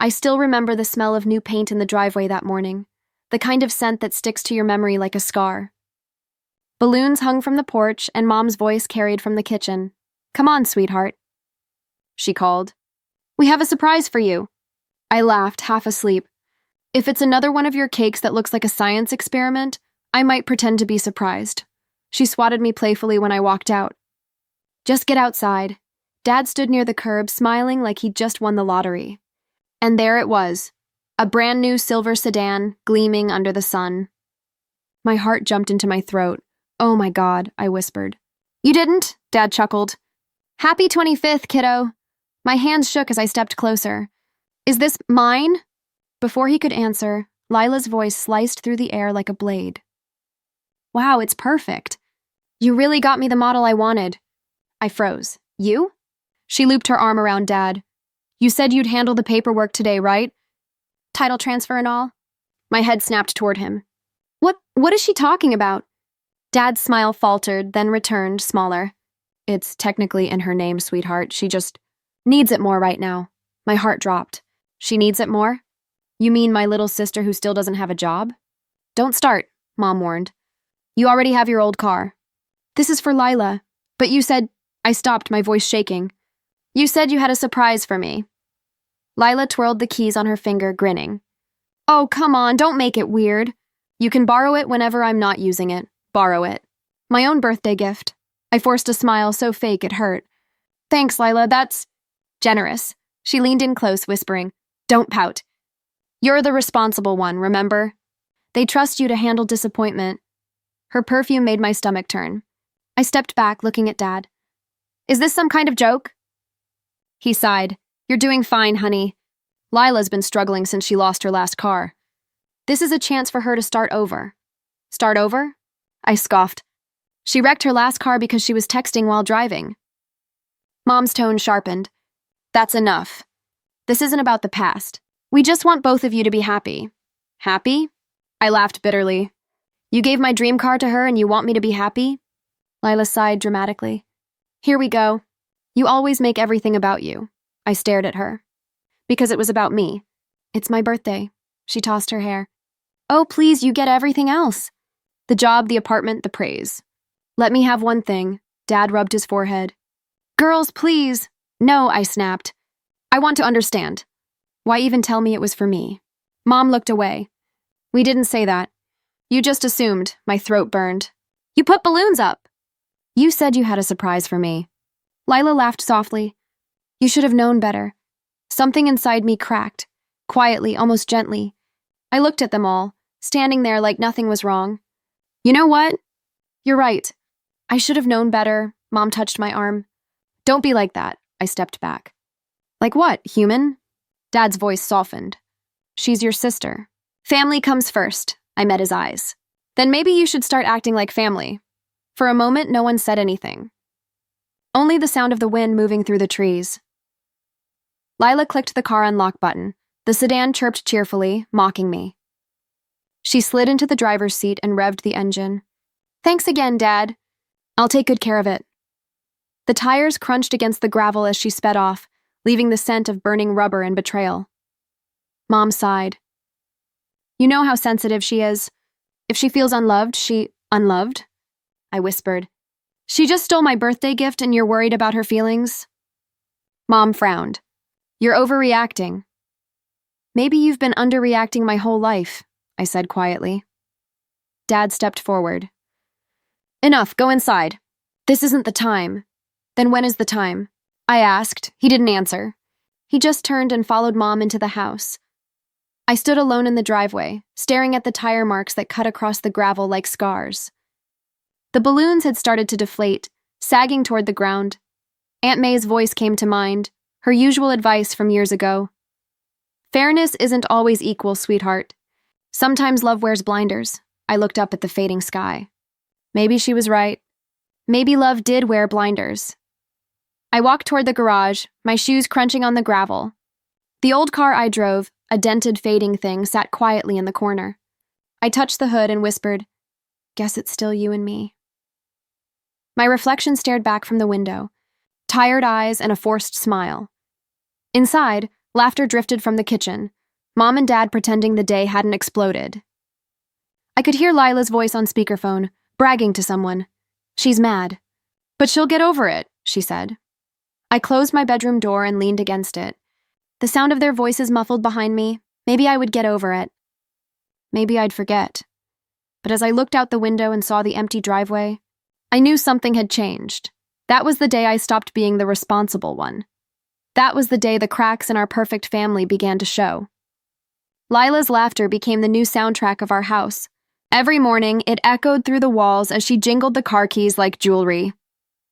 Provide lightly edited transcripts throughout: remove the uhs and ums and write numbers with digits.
I still remember the smell of new paint in the driveway that morning, the kind of scent that sticks to your memory like a scar. Balloons hung from the porch, and Mom's voice carried from the kitchen. "Come on, sweetheart," she called. "We have a surprise for you." I laughed, half asleep. If it's another one of your cakes that looks like a science experiment, I might pretend to be surprised. She swatted me playfully when I walked out. "Just get outside." Dad stood near the curb, smiling like he'd just won the lottery. And there it was, a brand new silver sedan, gleaming under the sun. My heart jumped into my throat. "Oh my God," I whispered. "You didn't?" Dad chuckled. "Happy 25th, kiddo." My hands shook as I stepped closer. "Is this mine?" Before he could answer, Lila's voice sliced through the air like a blade. "Wow, it's perfect. You really got me the model I wanted." I froze. "You?" She looped her arm around Dad. "You said you'd handle the paperwork today, right? Title transfer and all?" My head snapped toward him. What is she talking about?" Dad's smile faltered, then returned, smaller. "It's technically in her name, sweetheart. She just needs it more right now." My heart dropped. "She needs it more? You mean my little sister who still doesn't have a job?" "Don't start," Mom warned. "You already have your old car." "This is for Lila." "But you said—" I stopped, my voice shaking. "You said you had a surprise for me." Lila twirled the keys on her finger, grinning. "Oh, come on, don't make it weird. You can borrow it whenever I'm not using it. Borrow it. My own birthday gift." I forced a smile so fake it hurt. "Thanks, Lila, that's generous." She leaned in close, whispering, "Don't pout. You're the responsible one, remember? They trust you to handle disappointment." Her perfume made my stomach turn. I stepped back, looking at Dad. "Is this some kind of joke?" He sighed. "You're doing fine, honey. Lila's been struggling since she lost her last car. This is a chance for her to start over." "Start over?" I scoffed. "She wrecked her last car because she was texting while driving." Mom's tone sharpened. "That's enough. This isn't about the past. We just want both of you to be happy." "Happy?" I laughed bitterly. "You gave my dream car to her and you want me to be happy?" Lila sighed dramatically. "Here we go. You always make everything about you." I stared at her. "Because it was about me. It's my birthday." She tossed her hair. "Oh, please, you get everything else. The job, the apartment, the praise." "Let me have one thing." Dad rubbed his forehead. "Girls, please." "No," I snapped. "I want to understand. Why even tell me it was for me?" Mom looked away. "We didn't say that. You just assumed." My throat burned. "You put balloons up." "You said you had a surprise for me." Lila laughed softly. "You should have known better." Something inside me cracked, quietly, almost gently. I looked at them all, standing there like nothing was wrong. "You know what? You're right. I should have known better." Mom touched my arm. "Don't be like that." I stepped back. "Like what, human?" Dad's voice softened. "She's your sister. Family comes first." I met his eyes. "Then maybe you should start acting like family." For a moment, no one said anything. Only the sound of the wind moving through the trees. Lila clicked the car unlock button. The sedan chirped cheerfully, mocking me. She slid into the driver's seat and revved the engine. "Thanks again, Dad. I'll take good care of it." The tires crunched against the gravel as she sped off, leaving the scent of burning rubber and betrayal. Mom sighed. "You know how sensitive she is. If she feels unloved, Unloved?" I whispered. "She just stole my birthday gift and you're worried about her feelings?" Mom frowned. "You're overreacting." "Maybe you've been underreacting my whole life," I said quietly. Dad stepped forward. "Enough, go inside." "This isn't the time." "Then when is the time?" I asked. He didn't answer. He just turned and followed Mom into the house. I stood alone in the driveway, staring at the tire marks that cut across the gravel like scars. The balloons had started to deflate, sagging toward the ground. Aunt May's voice came to mind, her usual advice from years ago. "Fairness isn't always equal, sweetheart. Sometimes love wears blinders." I looked up at the fading sky. Maybe she was right. Maybe love did wear blinders. I walked toward the garage, my shoes crunching on the gravel. The old car I drove, a dented, fading thing, sat quietly in the corner. I touched the hood and whispered, "Guess it's still you and me." My reflection stared back from the window, tired eyes and a forced smile. Inside, Laughter drifted from the kitchen, Mom and Dad pretending the day hadn't exploded. I could hear Lila's voice on speakerphone, bragging to someone. She's mad. But she'll get over it, she said. I closed my bedroom door and leaned against it. The sound of their voices muffled behind me. Maybe I would get over it. Maybe I'd forget. But as I looked out the window and saw the empty driveway, I knew something had changed. That was the day I stopped being the responsible one. That was the day the cracks in our perfect family began to show. Lila's laughter became the new soundtrack of our house. Every morning, it echoed through the walls as she jingled the car keys like jewelry.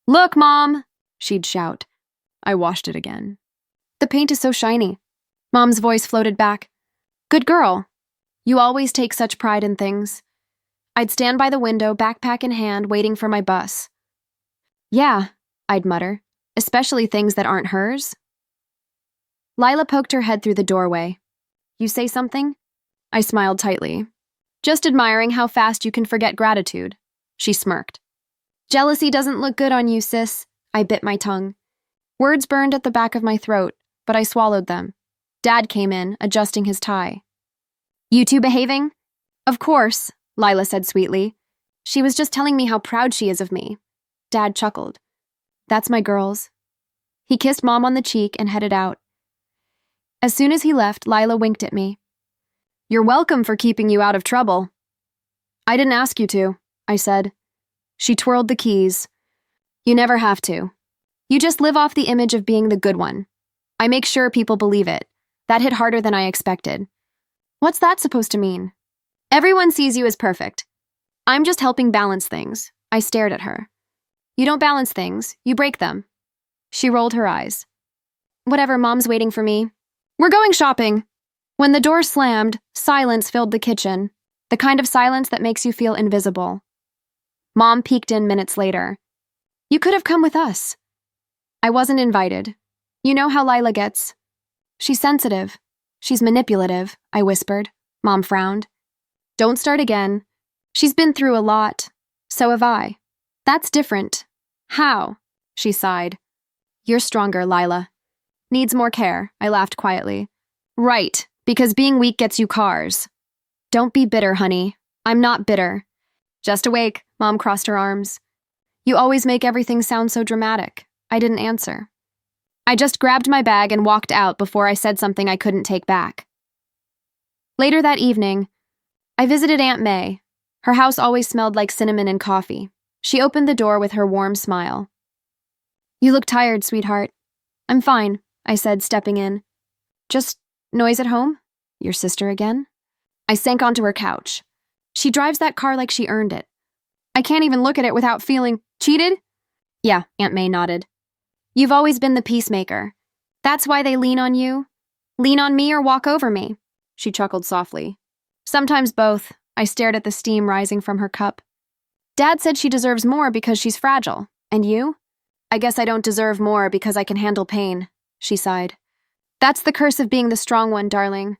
"Look, Mom!" she'd shout. I washed it again. "The paint is so shiny." Mom's voice floated back. "Good girl. You always take such pride in things." I'd stand by the window, backpack in hand, waiting for my bus. "Yeah," I'd mutter, "especially things that aren't hers." Lila poked her head through the doorway. "You say something?" I smiled tightly. "Just admiring how fast you can forget gratitude." She smirked. "Jealousy doesn't look good on you, sis." I bit my tongue. Words burned at the back of my throat, but I swallowed them. Dad came in, adjusting his tie. "You two behaving?" "Of course," Lila said sweetly. "She was just telling me how proud she is of me." Dad chuckled. "That's my girls." He kissed Mom on the cheek and headed out. As soon as he left, Lila winked at me. "You're welcome for keeping you out of trouble." "I didn't ask you to," I said. She twirled the keys. "You never have to. You just live off the image of being the good one. I make sure people believe it." That hit harder than I expected. "What's that supposed to mean?" "Everyone sees you as perfect. I'm just helping balance things." I stared at her. "You don't balance things, you break them." She rolled her eyes. "Whatever, Mom's waiting for me. We're going shopping." When the door slammed, silence filled the kitchen, the kind of silence that makes you feel invisible. Mom peeked in minutes later. "You could have come with us." I wasn't invited. You know how Lila gets. "She's sensitive. She's manipulative," I whispered. Mom frowned. "Don't start again. She's been through a lot. So have I." "That's different." "How?" She sighed. "You're stronger, Lila." "Needs more care," I laughed quietly. "Right, because being weak gets you cars." "Don't be bitter, honey. I'm not bitter." "Just awake," Mom crossed her arms. "You always make everything sound so dramatic." I didn't answer. I just grabbed my bag and walked out before I said something I couldn't take back. Later that evening, I visited Aunt May. Her house always smelled like cinnamon and coffee. She opened the door with her warm smile. "You look tired, sweetheart." "I'm fine," I said, stepping in. "Just noise at home? Your sister again?" I sank onto her couch. "She drives that car like she earned it. I can't even look at it without feeling cheated." "Yeah," Aunt May nodded. "You've always been the peacemaker. That's why they lean on you. Lean on me or walk over me." She chuckled softly. "Sometimes both." I stared at the steam rising from her cup. "Dad said she deserves more because she's fragile. And you?" "I guess I don't deserve more because I can handle pain," she sighed. "That's the curse of being the strong one, darling.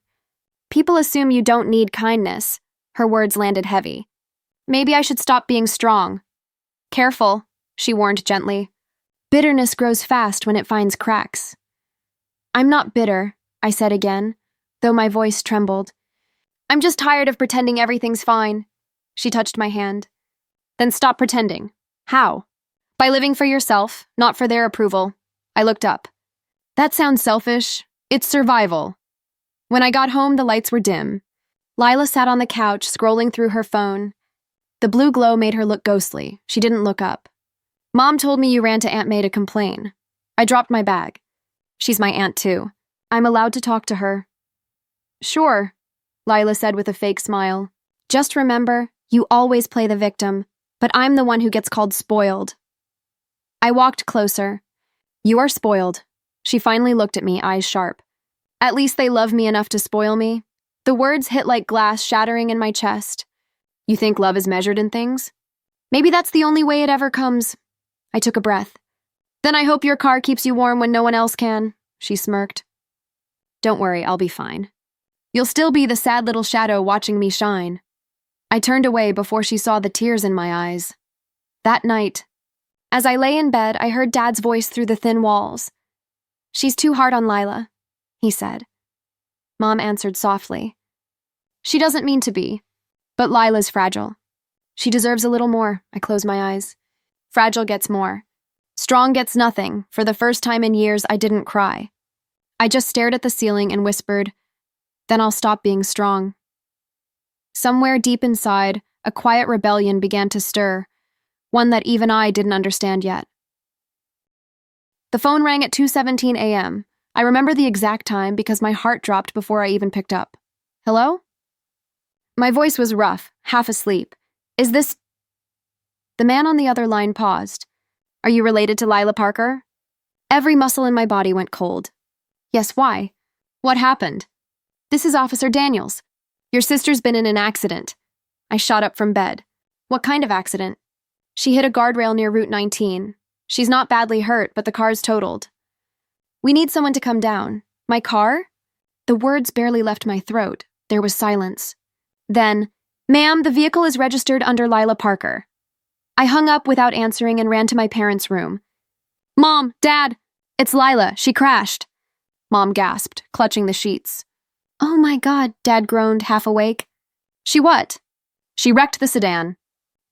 People assume you don't need kindness." Her words landed heavy. "Maybe I should stop being strong." "Careful," she warned gently. "Bitterness grows fast when it finds cracks." "I'm not bitter," I said again, though my voice trembled. "I'm just tired of pretending everything's fine." She touched my hand. "Then stop pretending." "How?" "By living for yourself, not for their approval." I looked up. "That sounds selfish. It's survival." When I got home, the lights were dim. Lila sat on the couch, scrolling through her phone. The blue glow made her look ghostly. She didn't look up. "Mom told me you ran to Aunt May to complain." I dropped my bag. "She's my aunt, too. I'm allowed to talk to her." "Sure," Lila said with a fake smile. "Just remember, you always play the victim, but I'm the one who gets called spoiled." I walked closer. "You are spoiled." She finally looked at me, eyes sharp. "At least they love me enough to spoil me." The words hit like glass shattering in my chest. "You think love is measured in things?" "Maybe that's the only way it ever comes." I took a breath. "Then I hope your car keeps you warm when no one else can," she smirked. "Don't worry, I'll be fine. You'll still be the sad little shadow watching me shine." I turned away before she saw the tears in my eyes. That night, as I lay in bed, I heard Dad's voice through the thin walls. "She's too hard on Lila. he said. Mom answered softly. She doesn't mean to be, but Lila's fragile. She deserves a little more. I close my eyes. Fragile gets more. Strong gets nothing. For the first time in years, I didn't cry. I just stared at the ceiling and whispered, "Then I'll stop being strong." Somewhere deep inside, a quiet rebellion began to stir, one that even I didn't understand yet. The phone rang at 2:17 a.m. I remember the exact time because my heart dropped before I even picked up. Hello? My voice was rough, half asleep. Is this... The man on the other line paused. Are you related to Lila Parker? Every muscle in my body went cold. Yes, why? What happened? This is Officer Daniels. Your sister's been in an accident. I shot up from bed. What kind of accident? She hit a guardrail near Route 19. She's not badly hurt, but the car's totaled. We need someone to come down. My car? The words barely left my throat. There was silence. Then, "Ma'am, the vehicle is registered under Lila Parker." I hung up without answering and ran to my parents' room. "Mom, Dad, it's Lila. She crashed." Mom gasped, clutching the sheets. "Oh my God," Dad groaned, half awake. "She what?" "She wrecked the sedan.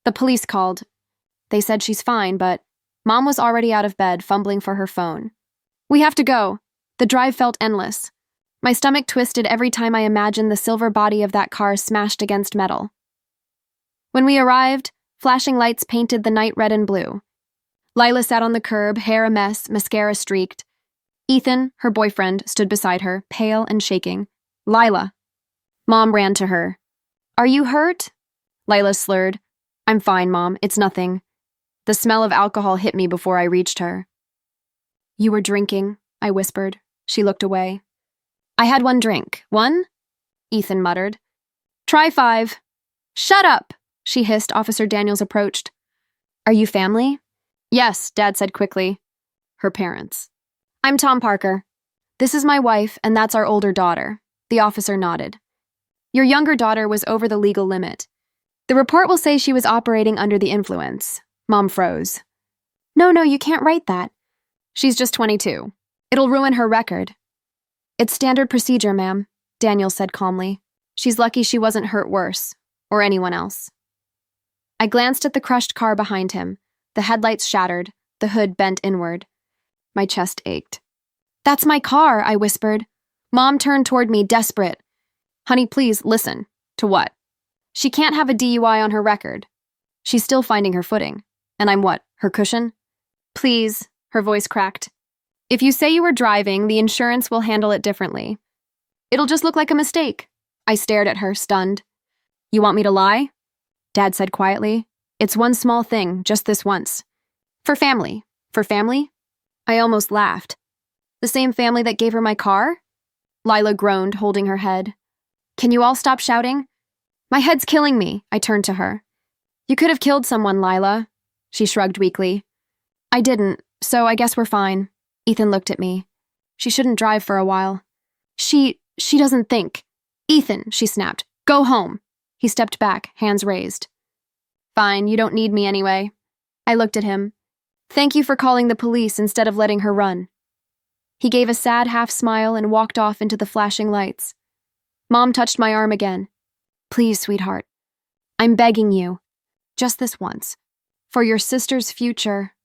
The police called. They said she's fine, but..." Mom was already out of bed, fumbling for her phone. "We have to go." The drive felt endless. My stomach twisted every time I imagined the silver body of that car smashed against metal. When we arrived, flashing lights painted the night red and blue. Lila sat on the curb, hair a mess, mascara streaked. Ethan, her boyfriend, stood beside her, pale and shaking. "Lila." Mom ran to her. "Are you hurt?" Lila slurred. "I'm fine, Mom. It's nothing." The smell of alcohol hit me before I reached her. "You were drinking," I whispered. She looked away. "I had one drink." "One?" Ethan muttered. "Try 5. "Shut up!" she hissed. Officer Daniels approached. "Are you family?" "Yes," Dad said quickly. "Her parents." "I'm Tom Parker. This is my wife, and that's our older daughter." The officer nodded. "Your younger daughter was over the legal limit. The report will say she was operating under the influence." Mom froze. No, you can't write that." "She's just 22. It'll ruin her record." "It's standard procedure, ma'am," Daniel said calmly. "She's lucky she wasn't hurt worse, or anyone else." I glanced at the crushed car behind him, the headlights shattered, the hood bent inward. My chest ached. "That's my car," I whispered. Mom turned toward me, desperate. "Honey, please, listen." "To what?" "She can't have a DUI on her record. She's still finding her footing. And I'm what, her cushion?" "Please," her voice cracked. "If you say you were driving, the insurance will handle it differently. It'll just look like a mistake." I stared at her, stunned. "You want me to lie?" Dad said quietly. "It's one small thing, just this once. For family." "For family?" I almost laughed. "The same family that gave her my car?" Lila groaned, holding her head. "Can you all stop shouting? My head's killing me." I turned to her. "You could have killed someone, Lila." She shrugged weakly. "I didn't, so I guess we're fine." Ethan looked at me. "She shouldn't drive for a while." She doesn't think." "Ethan," she snapped. "Go home." He stepped back, hands raised. "Fine, you don't need me anyway." I looked at him. "Thank you for calling the police instead of letting her run." He gave a sad half-smile and walked off into the flashing lights. Mom touched my arm again. "Please, sweetheart. I'm begging you. Just this once. For your sister's future."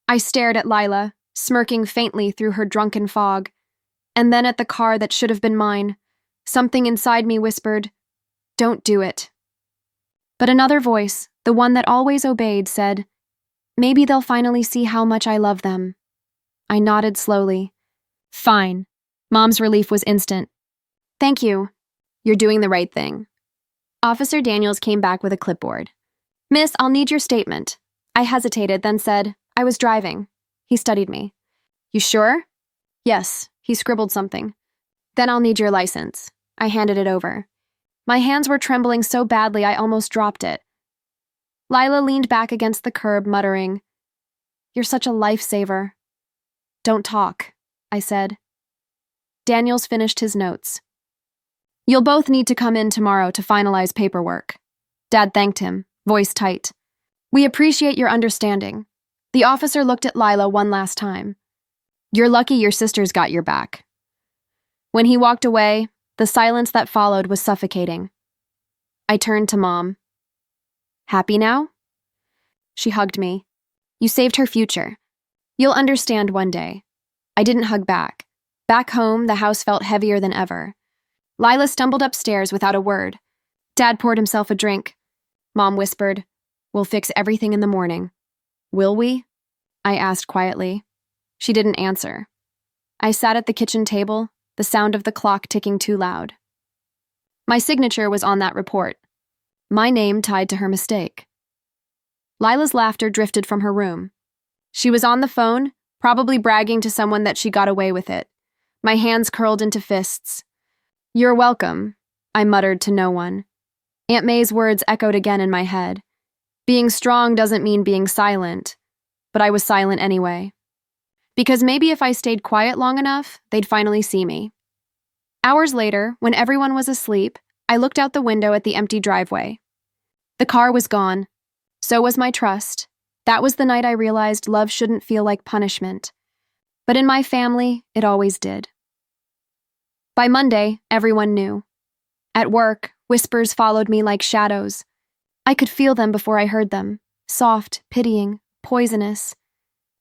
I stared at Lila, smirking faintly through her drunken fog, and then at the car that should have been mine. Something inside me whispered, "Don't do it." But another voice, the one that always obeyed, said, "Maybe they'll finally see how much I love them." I nodded slowly. "Fine." Mom's relief was instant. "Thank you. You're doing the right thing." Officer Daniels came back with a clipboard. "Miss, I'll need your statement." I hesitated, then said, "I was driving." He studied me. "You sure?" "Yes." He scribbled something. "Then I'll need your license." I handed it over. My hands were trembling so badly I almost dropped it. Lila leaned back against the curb, muttering, "You're such a lifesaver." "Don't talk," I said. Daniels finished his notes. "You'll both need to come in tomorrow to finalize paperwork." Dad thanked him, voice tight. "We appreciate your understanding." The officer looked at Lila one last time. "You're lucky your sister's got your back." When he walked away, the silence that followed was suffocating. I turned to Mom. Happy now? She hugged me. You saved her future. You'll understand one day. I didn't hug back. Back home, the house felt heavier than ever. Lila stumbled upstairs without a word. Dad poured himself a drink. Mom whispered, "We'll fix everything in the morning." Will we? I asked quietly. She didn't answer. I sat at the kitchen table, the sound of the clock ticking too loud. My signature was on that report. My name tied to her mistake. Lila's laughter drifted from her room. She was on the phone, probably bragging to someone that she got away with it. My hands curled into fists. "You're welcome," I muttered to no one. Aunt May's words echoed again in my head. Being strong doesn't mean being silent, but I was silent anyway. Because maybe if I stayed quiet long enough, they'd finally see me. Hours later, when everyone was asleep, I looked out the window at the empty driveway. The car was gone. So was my trust. That was the night I realized love shouldn't feel like punishment. But in my family, it always did. By Monday, everyone knew. At work, whispers followed me like shadows. I could feel them before I heard them. Soft, pitying, poisonous.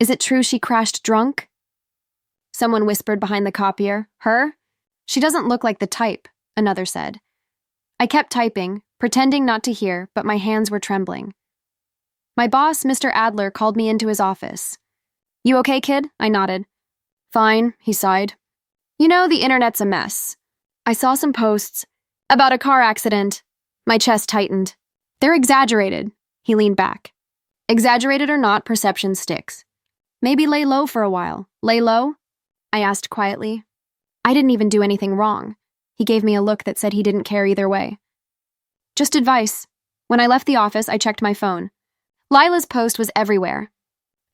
Is it true she crashed drunk? Someone whispered behind the copier. Her? She doesn't look like the type, another said. I kept typing, pretending not to hear, but my hands were trembling. My boss, Mr. Adler, called me into his office. You okay, kid? I nodded. Fine, he sighed. You know, the internet's a mess. I saw some posts about a car accident. My chest tightened. They're exaggerated. He leaned back. Exaggerated or not, perception sticks. Maybe lay low for a while. Lay low? I asked quietly. I didn't even do anything wrong. He gave me a look that said he didn't care either way. Just advice. When I left the office, I checked my phone. Lila's post was everywhere.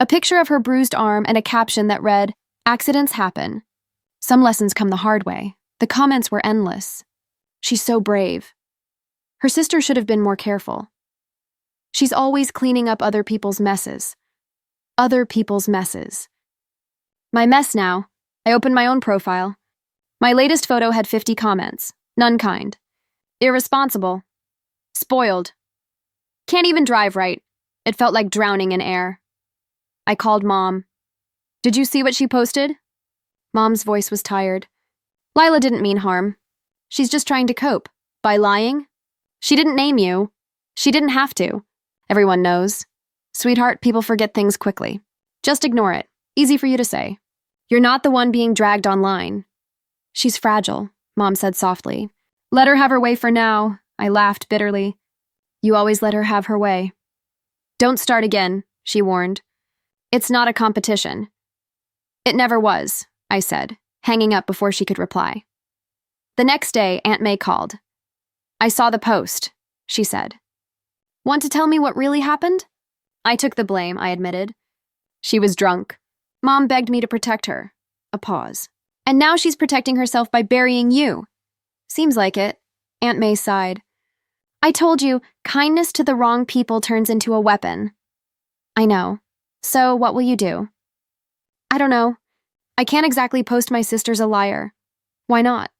A picture of her bruised arm and a caption that read, "Accidents happen. Some lessons come the hard way." The comments were endless. She's so brave. Her sister should have been more careful. She's always cleaning up other people's messes. Other people's messes. My mess now. I opened my own profile. My latest photo had 50 comments. None kind. Irresponsible. Spoiled. Can't even drive right. It felt like drowning in air. I called Mom. Did you see what she posted? Mom's voice was tired. Lila didn't mean harm. She's just trying to cope. By lying? She didn't name you. She didn't have to. Everyone knows. Sweetheart, people forget things quickly. Just ignore it. Easy for you to say. You're not the one being dragged online. She's fragile, Mom said softly. Let her have her way for now. I laughed bitterly. You always let her have her way. Don't start again, she warned. It's not a competition. It never was, I said, hanging up before she could reply. The next day, Aunt May called. I saw the post, she said. Want to tell me what really happened? I took the blame, I admitted. She was drunk. Mom begged me to protect her. A pause. And now she's protecting herself by burying you. Seems like it. Aunt May sighed. I told you, kindness to the wrong people turns into a weapon. I know. So what will you do? I don't know. I can't exactly post my sister's a liar. Why not?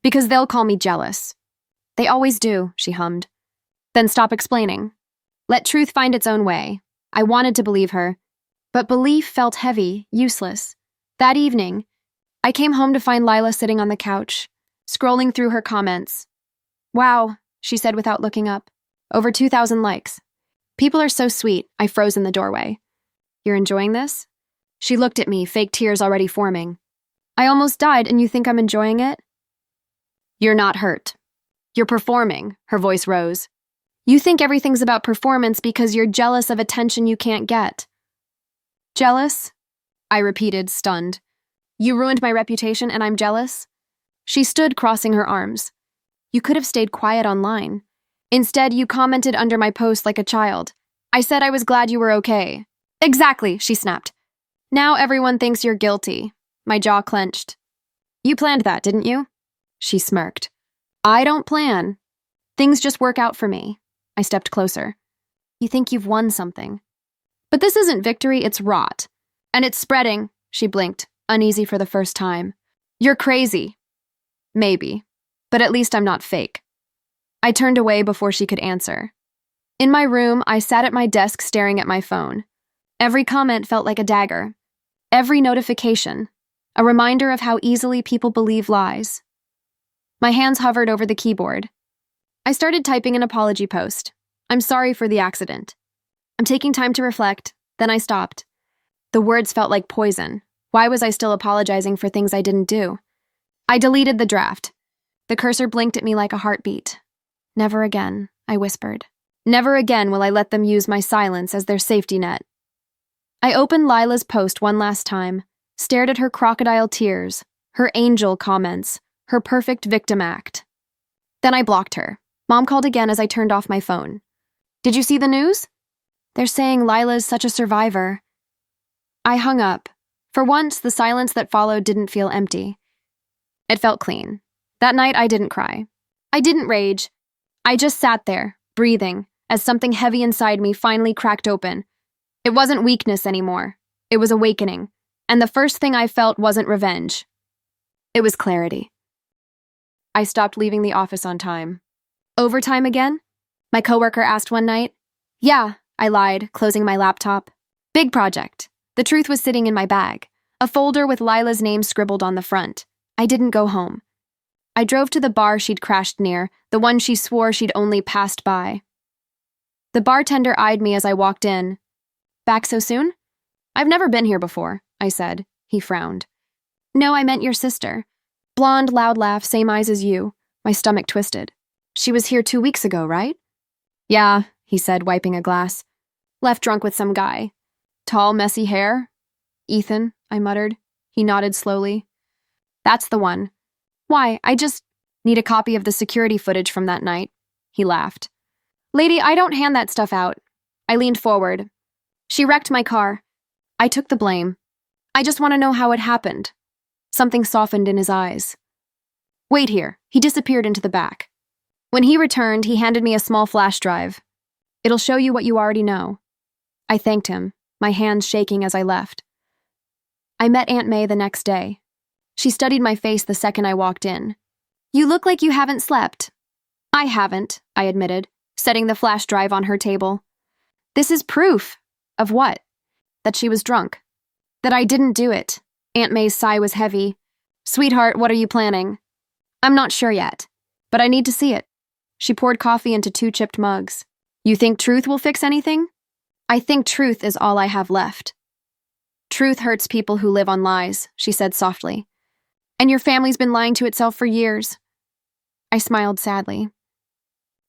Because they'll call me jealous. They always do, she hummed. Then stop explaining. Let truth find its own way. I wanted to believe her, but belief felt heavy, useless. That evening, I came home to find Lila sitting on the couch, scrolling through her comments. Wow, she said without looking up. Over 2,000 likes. People are so sweet, I froze in the doorway. You're enjoying this? She looked at me, fake tears already forming. I almost died and you think I'm enjoying it? You're not hurt. You're performing, her voice rose. You think everything's about performance because you're jealous of attention you can't get. Jealous? I repeated, stunned. You ruined my reputation and I'm jealous? She stood crossing her arms. You could have stayed quiet online. Instead, you commented under my post like a child. I said I was glad you were okay. Exactly, she snapped. Now everyone thinks you're guilty. My jaw clenched. You planned that, didn't you? She smirked. I don't plan. Things just work out for me. I stepped closer. You think you've won something. But this isn't victory, it's rot. And it's spreading, she blinked, uneasy for the first time. You're crazy. Maybe. But at least I'm not fake. I turned away before she could answer. In my room, I sat at my desk staring at my phone. Every comment felt like a dagger. Every notification, a reminder of how easily people believe lies. My hands hovered over the keyboard. I started typing an apology post. I'm sorry for the accident. I'm taking time to reflect. Then I stopped. The words felt like poison. Why was I still apologizing for things I didn't do? I deleted the draft. The cursor blinked at me like a heartbeat. Never again, I whispered. Never again will I let them use my silence as their safety net. I opened Lila's post one last time, stared at her crocodile tears, her angel comments, her perfect victim act. Then I blocked her. Mom called again as I turned off my phone. Did you see the news? They're saying Lila's such a survivor. I hung up. For once, the silence that followed didn't feel empty. It felt clean. That night, I didn't cry. I didn't rage. I just sat there, breathing, as something heavy inside me finally cracked open. It wasn't weakness anymore. It was awakening. And the first thing I felt wasn't revenge. It was clarity. I stopped leaving the office on time. Overtime again? My coworker asked one night. Yeah, I lied, closing my laptop. Big project. The truth was sitting in my bag. A folder with Lila's name scribbled on the front. I didn't go home. I drove to the bar she'd crashed near, the one she swore she'd only passed by. The bartender eyed me as I walked in. Back so soon? I've never been here before, I said. He frowned. No, I meant your sister. Blonde, loud laugh, same eyes as you. My stomach twisted. She was here 2 weeks ago, right? Yeah, he said, wiping a glass. Left drunk with some guy. Tall, messy hair? Ethan, I muttered. He nodded slowly. That's the one. Why, I just need a copy of the security footage from that night. He laughed. Lady, I don't hand that stuff out. I leaned forward. She wrecked my car. I took the blame. I just want to know how it happened. Something softened in his eyes. Wait here. He disappeared into the back. When he returned, he handed me a small flash drive. It'll show you what you already know. I thanked him, my hands shaking as I left. I met Aunt May the next day. She studied my face the second I walked in. You look like you haven't slept. I haven't, I admitted, setting the flash drive on her table. This is proof. Of what? That she was drunk. That I didn't do it. Aunt May's sigh was heavy. Sweetheart, what are you planning? I'm not sure yet, but I need to see it. She poured coffee into 2 chipped mugs. You think truth will fix anything? I think truth is all I have left. Truth hurts people who live on lies, she said softly. And your family's been lying to itself for years. I smiled sadly.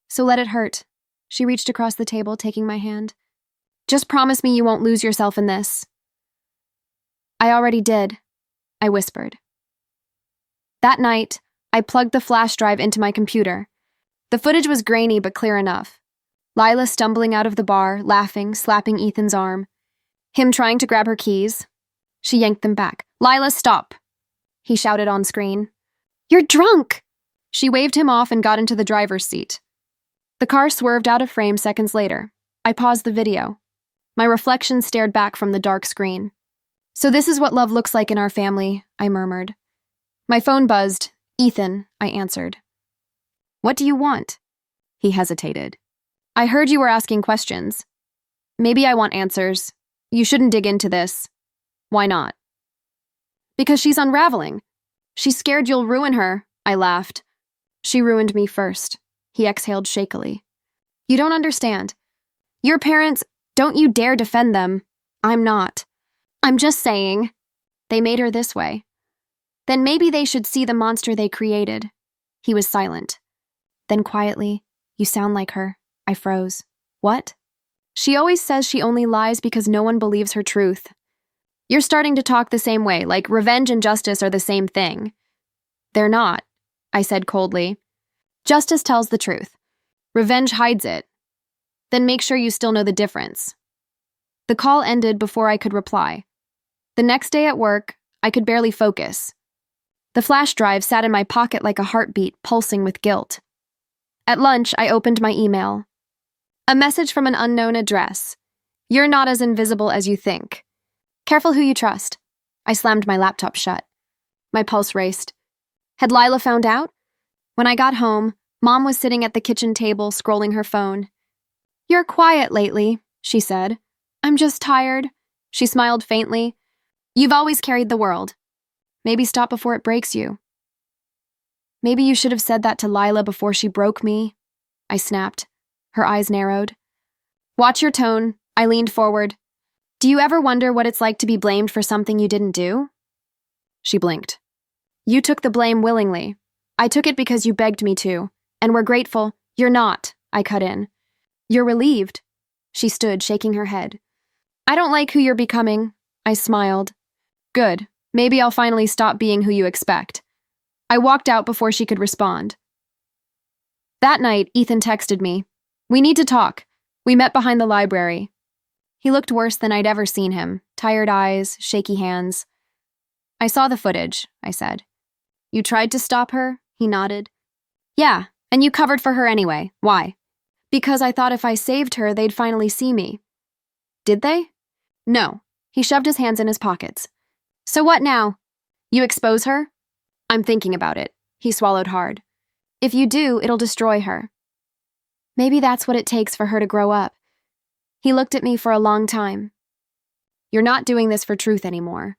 So let it hurt. She reached across the table, taking my hand. Just promise me you won't lose yourself in this. I already did, I whispered. That night, I plugged the flash drive into my computer. The footage was grainy but clear enough. Lila stumbling out of the bar, laughing, slapping Ethan's arm. Him trying to grab her keys. She yanked them back. Lila, stop! He shouted on screen. You're drunk! She waved him off and got into the driver's seat. The car swerved out of frame seconds later. I paused the video. My reflection stared back from the dark screen. So this is what love looks like in our family, I murmured. My phone buzzed. Ethan, I answered. What do you want? He hesitated. I heard you were asking questions. Maybe I want answers. You shouldn't dig into this. Why not? Because she's unraveling. She's scared you'll ruin her, I laughed. She ruined me first. He exhaled shakily. You don't understand. Your parents, don't you dare defend them. I'm not. I'm just saying. They made her this way. Then maybe they should see the monster they created. He was silent. Then quietly, you sound like her. I froze. What? She always says she only lies because no one believes her truth. You're starting to talk the same way, like revenge and justice are the same thing. They're not, I said coldly. Justice tells the truth. Revenge hides it. Then make sure you still know the difference. The call ended before I could reply. The next day at work, I could barely focus. The flash drive sat in my pocket like a heartbeat, pulsing with guilt. At lunch, I opened my email. A message from an unknown address. You're not as invisible as you think. Careful who you trust. I slammed my laptop shut. My pulse raced. Had Lila found out? When I got home, Mom was sitting at the kitchen table scrolling her phone. "You're quiet lately," she said. "I'm just tired." She smiled faintly. "You've always carried the world. Maybe stop before it breaks you." "Maybe you should have said that to Lila before she broke me," I snapped. Her eyes narrowed. "Watch your tone." I leaned forward. "Do you ever wonder what it's like to be blamed for something you didn't do?" She blinked. "You took the blame willingly. I took it because you begged me to, and we're grateful." "You're not," I cut in. "You're relieved." She stood, shaking her head. "I don't like who you're becoming." I smiled. "Good. Maybe I'll finally stop being who you expect." I walked out before she could respond. That night, Ethan texted me. "We need to talk." We met behind the library. He looked worse than I'd ever seen him. Tired eyes, shaky hands. "I saw the footage," I said. "You tried to stop her?" He nodded. "Yeah, and you covered for her anyway. Why?" "Because I thought if I saved her, they'd finally see me." "Did they?" "No." He shoved his hands in his pockets. "So what now? You expose her?" "I'm thinking about it." He swallowed hard. "If you do, it'll destroy her." "Maybe that's what it takes for her to grow up." He looked at me for a long time. "You're not doing this for truth anymore.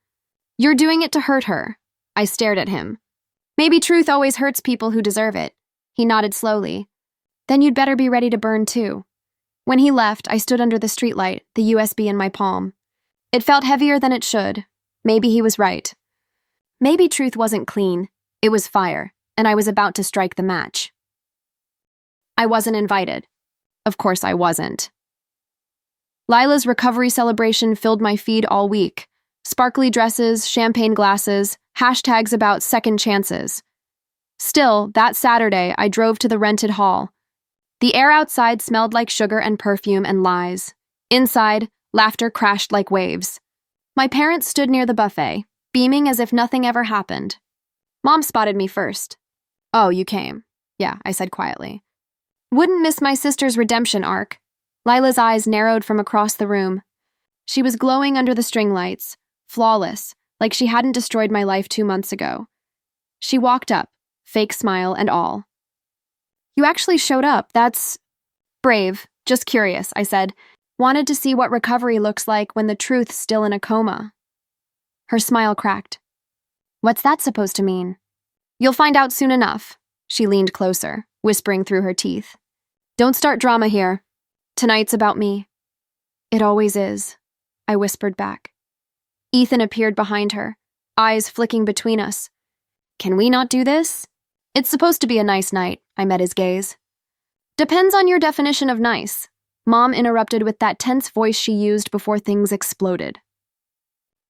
You're doing it to hurt her." I stared at him. "Maybe truth always hurts people who deserve it." He nodded slowly. "Then you'd better be ready to burn too." When he left, I stood under the streetlight, the USB in my palm. It felt heavier than it should. Maybe he was right. Maybe truth wasn't clean. It was fire, and I was about to strike the match. I wasn't invited. Of course I wasn't. Lila's recovery celebration filled my feed all week. Sparkly dresses, champagne glasses, hashtags about second chances. Still, that Saturday, I drove to the rented hall. The air outside smelled like sugar and perfume and lies. Inside, laughter crashed like waves. My parents stood near the buffet, beaming as if nothing ever happened. Mom spotted me first. "Oh, you came." "Yeah," I said quietly. "Wouldn't miss my sister's redemption arc." Lila's eyes narrowed from across the room. She was glowing under the string lights, flawless, like she hadn't destroyed my life 2 months ago. She walked up, fake smile and all. "You actually showed up. That's brave. Just curious," I said. "Wanted to see what recovery looks like when the truth's still in a coma." Her smile cracked. "What's that supposed to mean?" "You'll find out soon enough." She leaned closer, whispering through her teeth. "Don't start drama here. Tonight's about me." "It always is," I whispered back. Ethan appeared behind her, eyes flicking between us. "Can we not do this?" "It's supposed to be a nice night," I met his gaze. "Depends on your definition of nice." Mom interrupted with that tense voice she used before things exploded.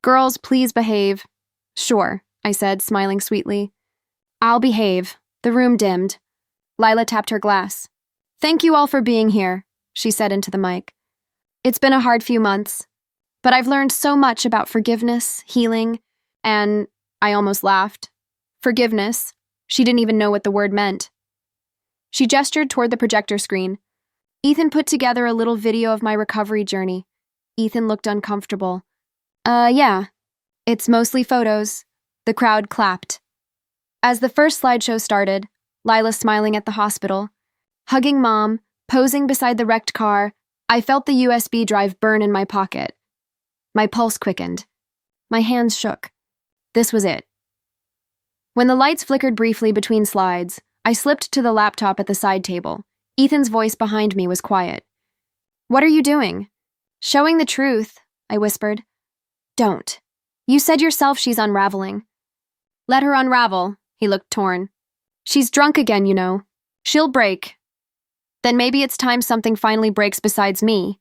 "Girls, please behave." "Sure," I said, smiling sweetly. "I'll behave." The room dimmed. Lila tapped her glass. "Thank you all for being here," she said into the mic. "It's been a hard few months, but I've learned so much about forgiveness, healing, and..." I almost laughed. "Forgiveness." She didn't even know what the word meant. She gestured toward the projector screen. Ethan put together a little video of my recovery journey. Ethan looked uncomfortable. Yeah. It's mostly photos." The crowd clapped. As the first slideshow started, Lila smiling at the hospital, hugging Mom, posing beside the wrecked car, I felt the USB drive burn in my pocket. My pulse quickened. My hands shook. This was it. When the lights flickered briefly between slides, I slipped to the laptop at the side table. Ethan's voice behind me was quiet. "What are you doing?" "Showing the truth," I whispered. "Don't. You said yourself she's unraveling." "Let her unravel." He looked torn. "She's drunk again, you know. She'll break. Then maybe it's time something finally breaks besides me."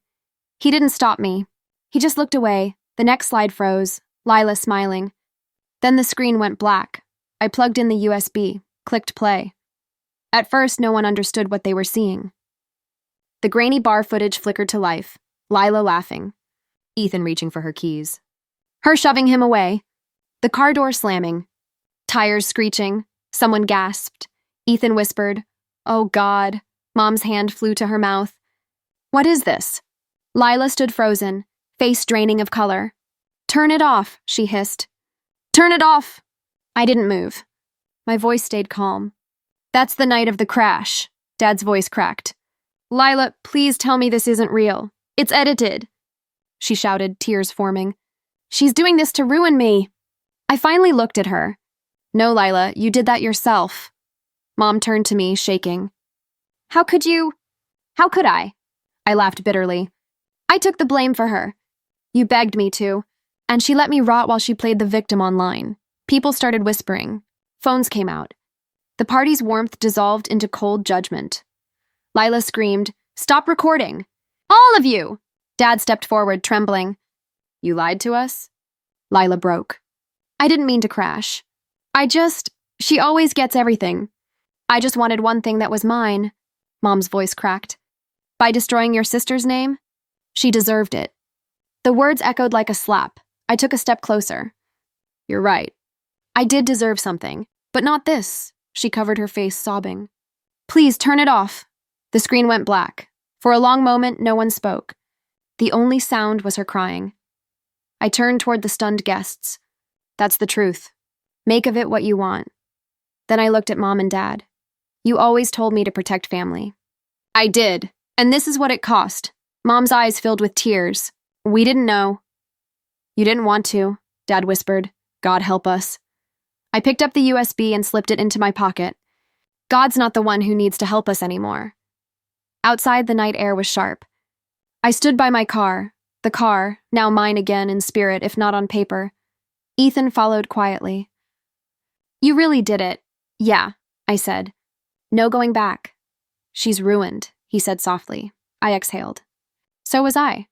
He didn't stop me. He just looked away. The next slide froze, Lila smiling. Then the screen went black. I plugged in the USB, clicked play. At first, no one understood what they were seeing. The grainy bar footage flickered to life, Lila laughing. Ethan reaching for her keys. Her shoving him away. The car door slamming. Tires screeching. Someone gasped. Ethan whispered, "Oh God." Mom's hand flew to her mouth. "What is this?" Lila stood frozen, face draining of color. "Turn it off," she hissed. "Turn it off!" I didn't move. My voice stayed calm. That's the night of the crash. Dad's voice cracked. Lila, please tell me this isn't real. It's edited, she shouted, tears forming. She's doing this to ruin me. I finally looked at her. No, Lila, you did that yourself. Mom turned to me, shaking. How could you? How could I? I laughed bitterly. I took the blame for her. You begged me to, and she let me rot while she played the victim online. People started whispering. Phones came out. The party's warmth dissolved into cold judgment. Lila screamed, "Stop recording! All of you!" Dad stepped forward, trembling. You lied to us? Lila broke. I didn't mean to crash. She always gets everything. I just wanted one thing that was mine. Mom's voice cracked. By destroying your sister's name? She deserved it. The words echoed like a slap. I took a step closer. You're right. I did deserve something, but not this. She covered her face, sobbing. Please turn it off. The screen went black. For a long moment, no one spoke. The only sound was her crying. I turned toward the stunned guests. That's the truth. Make of it what you want. Then I looked at Mom and Dad. You always told me to protect family. I did, and this is what it cost. Mom's eyes filled with tears. We didn't know. You didn't want to, Dad whispered. God help us. I picked up the USB and slipped it into my pocket. God's not the one who needs to help us anymore. Outside, the night air was sharp. I stood by my car, the car, now mine again in spirit if not on paper. Ethan followed quietly. You really did it. Yeah, I said. No going back. She's ruined, he said softly. I exhaled. So was I.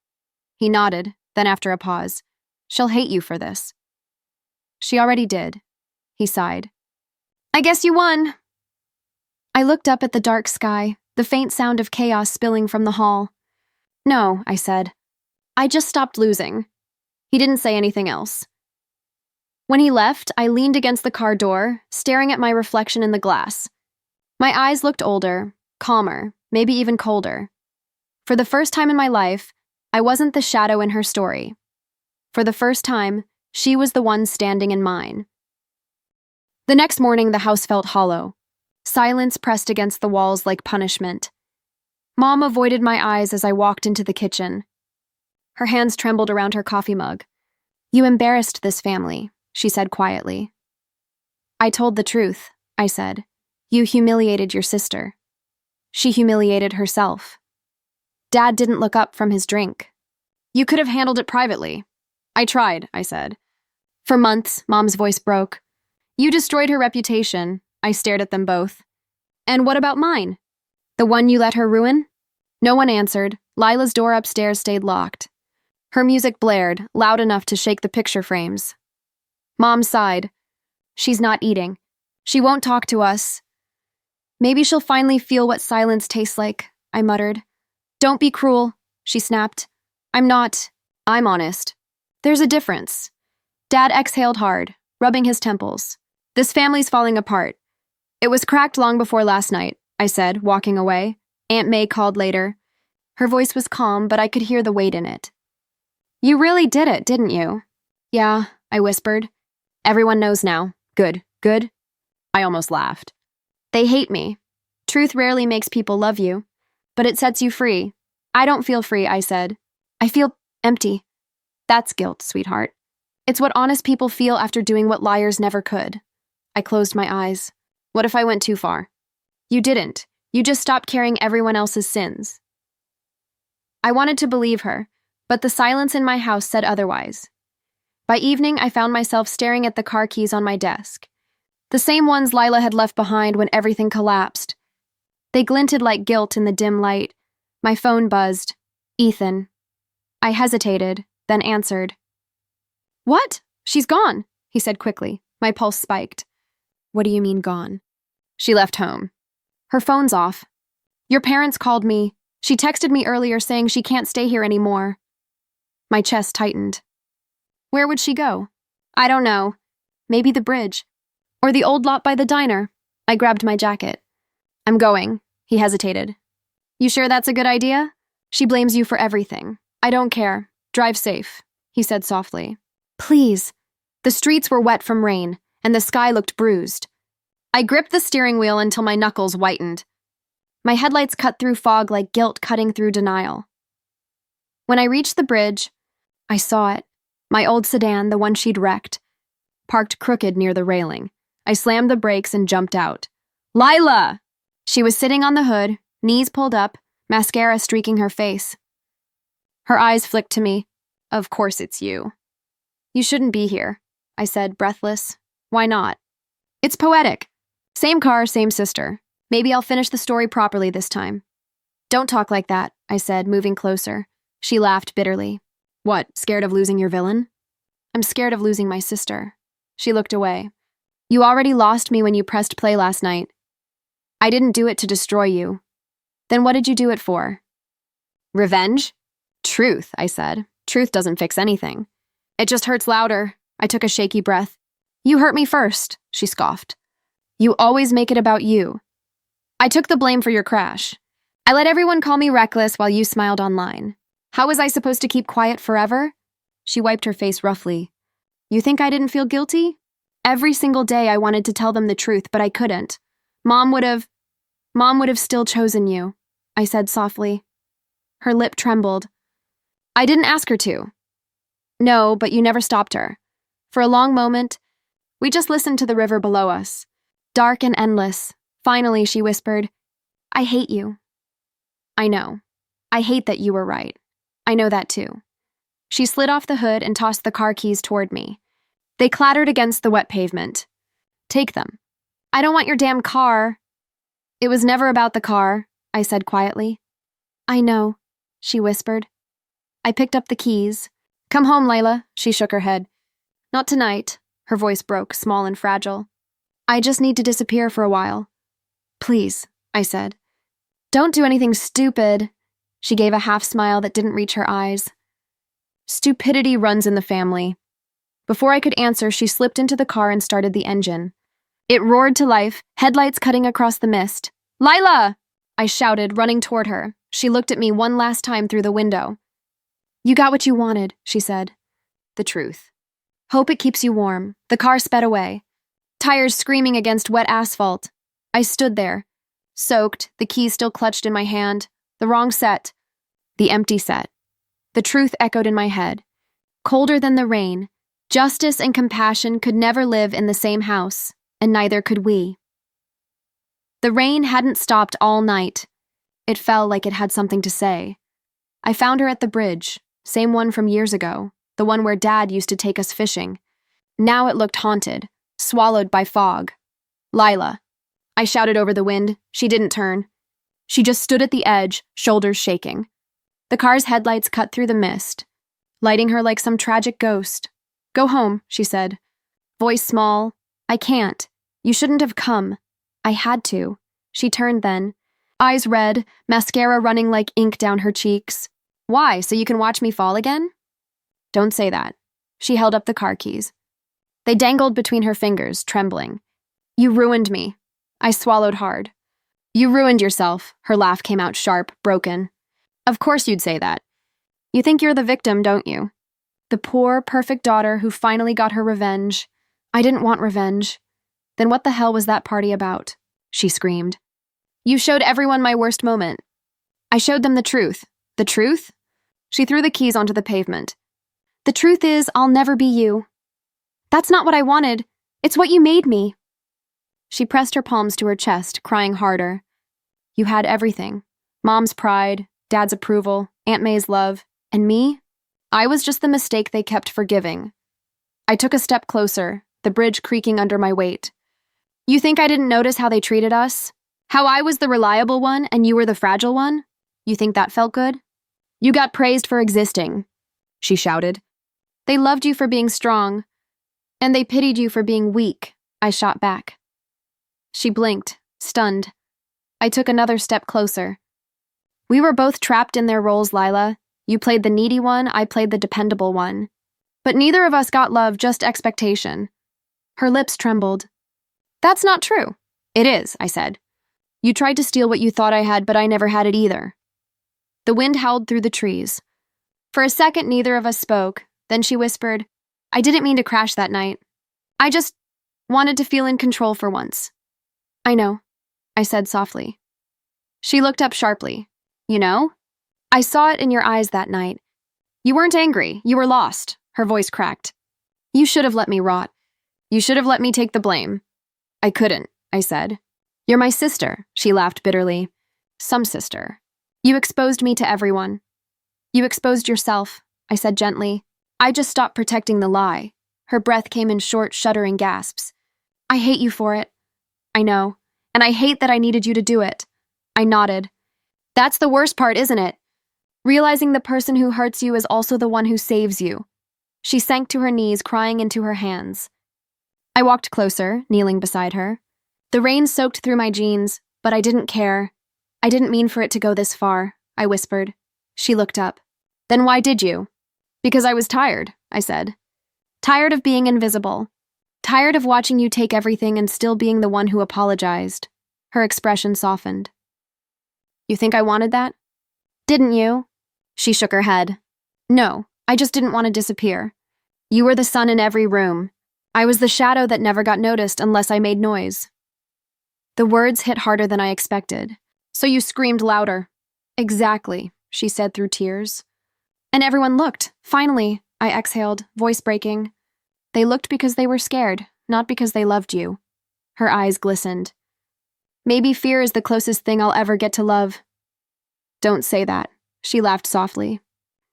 He nodded, then after a pause. She'll hate you for this. She already did. He sighed. I guess you won. I looked up at the dark sky, the faint sound of chaos spilling from the hall. No, I said. I just stopped losing. He didn't say anything else. When he left, I leaned against the car door, staring at my reflection in the glass. My eyes looked older, calmer, maybe even colder. For the first time in my life, I wasn't the shadow in her story. For the first time, she was the one standing in mine. The next morning, the house felt hollow. Silence pressed against the walls like punishment. Mom avoided my eyes as I walked into the kitchen. Her hands trembled around her coffee mug. You embarrassed this family, she said quietly. I told the truth, I said. You humiliated your sister. She humiliated herself. Dad didn't look up from his drink. You could have handled it privately. I tried, I said. For months, Mom's voice broke. You destroyed her reputation. I stared at them both. And what about mine? The one you let her ruin? No one answered. Lila's door upstairs stayed locked. Her music blared, loud enough to shake the picture frames. Mom sighed. She's not eating. She won't talk to us. Maybe she'll finally feel what silence tastes like, I muttered. Don't be cruel, she snapped. I'm not. I'm honest. There's a difference. Dad exhaled hard, rubbing his temples. This family's falling apart. It was cracked long before last night, I said, walking away. Aunt May called later. Her voice was calm, but I could hear the weight in it. You really did it, didn't you? Yeah, I whispered. Everyone knows now. Good, good. I almost laughed. They hate me. Truth rarely makes people love you, but it sets you free. I don't feel free, I said. I feel empty. That's guilt, sweetheart. It's what honest people feel after doing what liars never could. I closed my eyes. What if I went too far? You didn't. You just stopped carrying everyone else's sins. I wanted to believe her, but the silence in my house said otherwise. By evening, I found myself staring at the car keys on my desk. The same ones Lila had left behind when everything collapsed. They glinted like guilt in the dim light. My phone buzzed. Ethan. I hesitated, then answered. What? She's gone, he said quickly. My pulse spiked. What do you mean gone? She left home. Her phone's off. Your parents called me. She texted me earlier saying she can't stay here anymore. My chest tightened. Where would she go? I don't know. Maybe the bridge. Or the old lot by the diner. I grabbed my jacket. I'm going. He hesitated. You sure that's a good idea? She blames you for everything. I don't care. Drive safe, he said softly. Please. The streets were wet from rain, and the sky looked bruised. I gripped the steering wheel until my knuckles whitened. My headlights cut through fog like guilt cutting through denial. When I reached the bridge, I saw it. My old sedan, the one she'd wrecked, parked crooked near the railing. I slammed the brakes and jumped out. Lila! She was sitting on the hood, knees pulled up, mascara streaking her face. Her eyes flicked to me. Of course it's you. You shouldn't be here, I said, breathless. Why not? It's poetic. Same car, same sister. Maybe I'll finish the story properly this time. Don't talk like that, I said, moving closer. She laughed bitterly. What, scared of losing your villain? I'm scared of losing my sister. She looked away. You already lost me when you pressed play last night. I didn't do it to destroy you. Then what did you do it for? Revenge? Truth, I said. Truth doesn't fix anything. It just hurts louder. I took a shaky breath. You hurt me first, she scoffed. You always make it about you. I took the blame for your crash. I let everyone call me reckless while you smiled online. How was I supposed to keep quiet forever? She wiped her face roughly. You think I didn't feel guilty? Every single day I wanted to tell them the truth, but I couldn't. Mom would have still chosen you, I said softly. Her lip trembled. I didn't ask her to. No, but you never stopped her. For a long moment, we just listened to the river below us. Dark and endless. Finally, she whispered, I hate you. I know. I hate that you were right. I know that too. She slid off the hood and tossed the car keys toward me. They clattered against the wet pavement. Take them. I don't want your damn car. It was never about the car, I said quietly. I know, she whispered. I picked up the keys. Come home, Layla, she shook her head. Not tonight, her voice broke, small and fragile. I just need to disappear for a while. Please, I said. Don't do anything stupid. She gave a half smile that didn't reach her eyes. Stupidity runs in the family. Before I could answer, she slipped into the car and started the engine. It roared to life, headlights cutting across the mist. Lila! I shouted, running toward her. She looked at me one last time through the window. You got what you wanted, she said. The truth. Hope it keeps you warm. The car sped away. Tires screaming against wet asphalt. I stood there, soaked, the keys still clutched in my hand. The wrong set. The empty set. The truth echoed in my head. Colder than the rain, justice and compassion could never live in the same house, and neither could we. The rain hadn't stopped all night. It fell like it had something to say. I found her at the bridge, same one from years ago, the one where Dad used to take us fishing. Now it looked haunted, swallowed by fog. Lila. I shouted over the wind. She didn't turn. She just stood at the edge, shoulders shaking. The car's headlights cut through the mist, lighting her like some tragic ghost. Go home, she said. Voice small. I can't. You shouldn't have come. I had to. She turned then. Eyes red, mascara running like ink down her cheeks. Why, so you can watch me fall again? Don't say that. She held up the car keys. They dangled between her fingers, trembling. You ruined me. I swallowed hard. You ruined yourself. Her laugh came out sharp, broken. Of course you'd say that. You think you're the victim, don't you? The poor, perfect daughter who finally got her revenge. I didn't want revenge. Then what the hell was that party about? She screamed. You showed everyone my worst moment. I showed them the truth. The truth? She threw the keys onto the pavement. The truth is, I'll never be you. That's not what I wanted. It's what you made me. She pressed her palms to her chest, crying harder. You had everything. Mom's pride, Dad's approval, Aunt May's love, and me? I was just the mistake they kept forgiving. I took a step closer, the bridge creaking under my weight. You think I didn't notice how they treated us? How I was the reliable one and you were the fragile one? You think that felt good? You got praised for existing, she shouted. They loved you for being strong, and they pitied you for being weak, I shot back. She blinked, stunned. I took another step closer. We were both trapped in their roles, Lila. You played the needy one, I played the dependable one. But neither of us got love, just expectation. Her lips trembled. That's not true. It is, I said. You tried to steal what you thought I had, but I never had it either. The wind howled through the trees. For a second, neither of us spoke. Then she whispered, I didn't mean to crash that night. I just wanted to feel in control for once. I know, I said softly. She looked up sharply. You know? I saw it in your eyes that night. You weren't angry, you were lost, her voice cracked. You should have let me rot. You should have let me take the blame. I couldn't, I said. You're my sister, she laughed bitterly. Some sister. You exposed me to everyone. You exposed yourself, I said gently. I just stopped protecting the lie. Her breath came in short, shuddering gasps. I hate you for it. I know. And I hate that I needed you to do it. I nodded. That's the worst part, isn't it? Realizing the person who hurts you is also the one who saves you. She sank to her knees, crying into her hands. I walked closer, kneeling beside her. The rain soaked through my jeans, but I didn't care. I didn't mean for it to go this far, I whispered. She looked up. Then why did you? Because I was tired, I said. Tired of being invisible. Tired of watching you take everything and still being the one who apologized. Her expression softened. You think I wanted that? Didn't you? She shook her head. No, I just didn't want to disappear. You were the sun in every room. I was the shadow that never got noticed unless I made noise. The words hit harder than I expected. So you screamed louder. Exactly, she said through tears. And everyone looked. Finally, I exhaled, voice breaking. They looked because they were scared, not because they loved you. Her eyes glistened. Maybe fear is the closest thing I'll ever get to love. Don't say that, she laughed softly.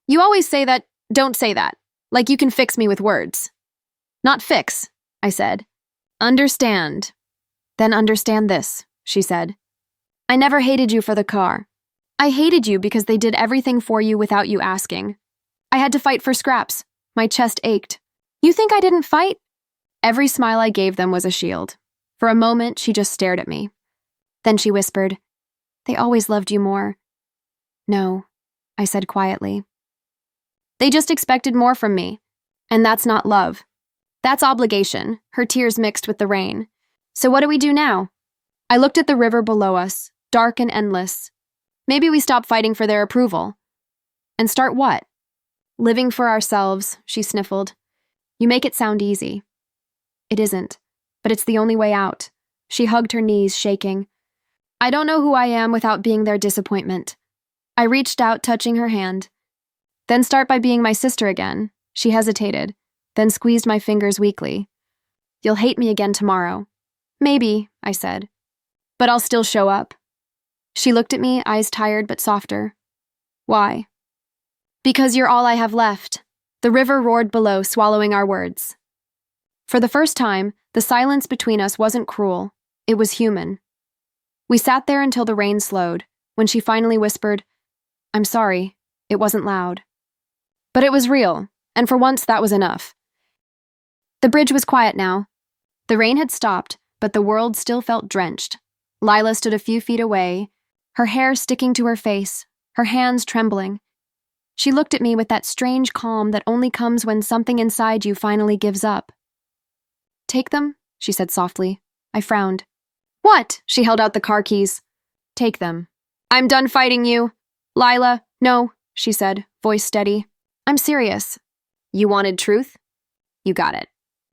You always say that, don't say that, like you can fix me with words. Not fix, I said. Understand. Then understand this, she said. I never hated you for the car. I hated you because they did everything for you without you asking. I had to fight for scraps. My chest ached. You think I didn't fight? Every smile I gave them was a shield. For a moment, she just stared at me. Then she whispered, They always loved you more. No, I said quietly. They just expected more from me. And that's not love. That's obligation, her tears mixed with the rain. So what do we do now? I looked at the river below us, dark and endless. Maybe we stop fighting for their approval. And start what? Living for ourselves, she sniffled. You make it sound easy. It isn't, but it's the only way out. She hugged her knees, shaking. I don't know who I am without being their disappointment. I reached out, touching her hand. Then start by being my sister again. She hesitated, then squeezed my fingers weakly. You'll hate me again tomorrow. Maybe, I said. But I'll still show up. She looked at me, eyes tired but softer. Why? Because you're all I have left. The river roared below, swallowing our words. For the first time, the silence between us wasn't cruel. It was human. We sat there until the rain slowed, when she finally whispered, I'm sorry, it wasn't loud. But it was real, and for once that was enough. The bridge was quiet now. The rain had stopped, but the world still felt drenched. Lila stood a few feet away, her hair sticking to her face, her hands trembling. She looked at me with that strange calm that only comes when something inside you finally gives up. Take them, she said softly. I frowned. What? She held out the car keys. Take them. I'm done fighting you. Lila, no, she said, voice steady. I'm serious. You wanted truth? You got it.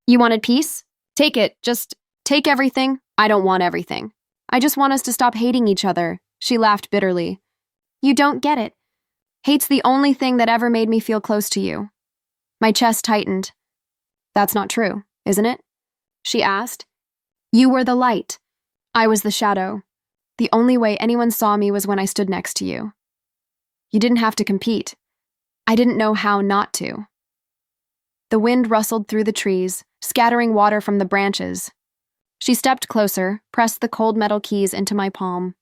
You wanted peace? Take it. Just take everything. I don't want everything. I just want us to stop hating each other. She laughed bitterly. You don't get it. Hate's the only thing that ever made me feel close to you. My chest tightened. That's not true, isn't it? She asked. You were the light. I was the shadow. The only way anyone saw me was when I stood next to you. You didn't have to compete. I didn't know how not to. The wind rustled through the trees, scattering water from the branches. She stepped closer, pressed the cold metal keys into my palm.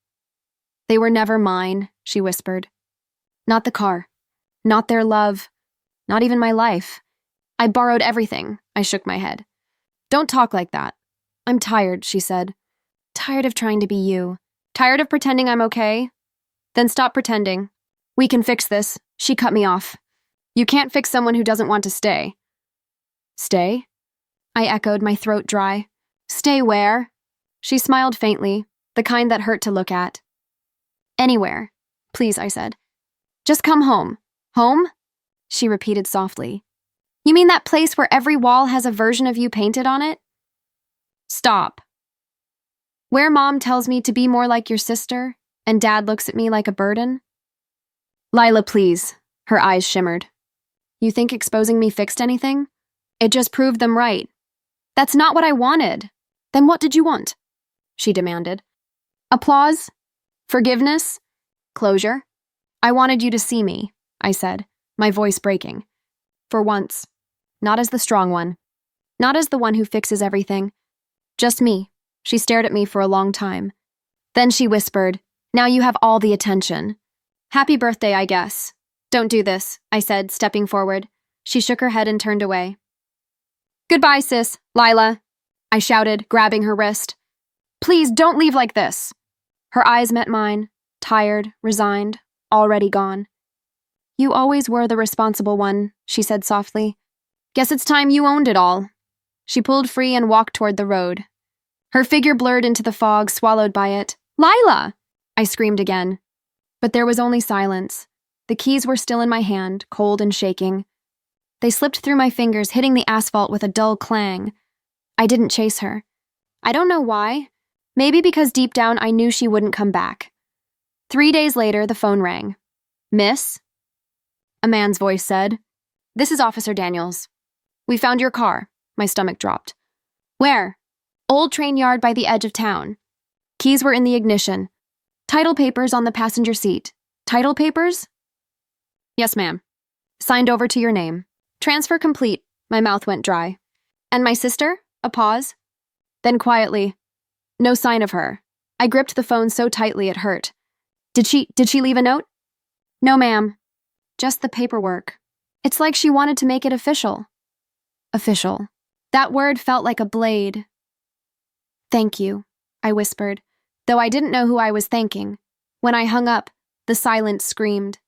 They were never mine, she whispered. Not the car. Not their love. Not even my life. I borrowed everything, I shook my head. Don't talk like that. I'm tired, she said. Tired of trying to be you. Tired of pretending I'm okay? Then stop pretending. We can fix this. She cut me off. You can't fix someone who doesn't want to stay. Stay? I echoed, my throat dry. Stay where? She smiled faintly, the kind that hurt to look at. Anywhere. Please, I said. Just come home. Home? She repeated softly. You mean that place where every wall has a version of you painted on it? Stop. Where Mom tells me to be more like your sister, and Dad looks at me like a burden? Lila, please. Her eyes shimmered. You think exposing me fixed anything? It just proved them right. That's not what I wanted. Then what did you want? She demanded. Applause? Forgiveness? Closure? I wanted you to see me, I said, my voice breaking. For once. Not as the strong one. Not as the one who fixes everything. Just me. She stared at me for a long time. Then she whispered, Now you have all the attention. Happy birthday, I guess. Don't do this, I said, stepping forward. She shook her head and turned away. Goodbye, sis, Lila, I shouted, grabbing her wrist. Please don't leave like this. Her eyes met mine, tired, resigned, already gone. You always were the responsible one, she said softly. Guess it's time you owned it all. She pulled free and walked toward the road. Her figure blurred into the fog, swallowed by it. Lila! I screamed again. But there was only silence. The keys were still in my hand, cold and shaking. They slipped through my fingers, hitting the asphalt with a dull clang. I didn't chase her. I don't know why. Maybe because deep down I knew she wouldn't come back. 3 days later, the phone rang. Miss? A man's voice said. This is Officer Daniels. We found your car. My stomach dropped. Where? Old train yard by the edge of town. Keys were in the ignition. Title papers on the passenger seat. Title papers? Yes, ma'am. Signed over to your name. Transfer complete. My mouth went dry. And my sister? A pause. Then quietly. No sign of her. I gripped the phone so tightly it hurt. Did she leave a note? No, ma'am. Just the paperwork. It's like she wanted to make it official. Official. That word felt like a blade. Thank you, I whispered, though I didn't know who I was thanking. When I hung up, the silence screamed.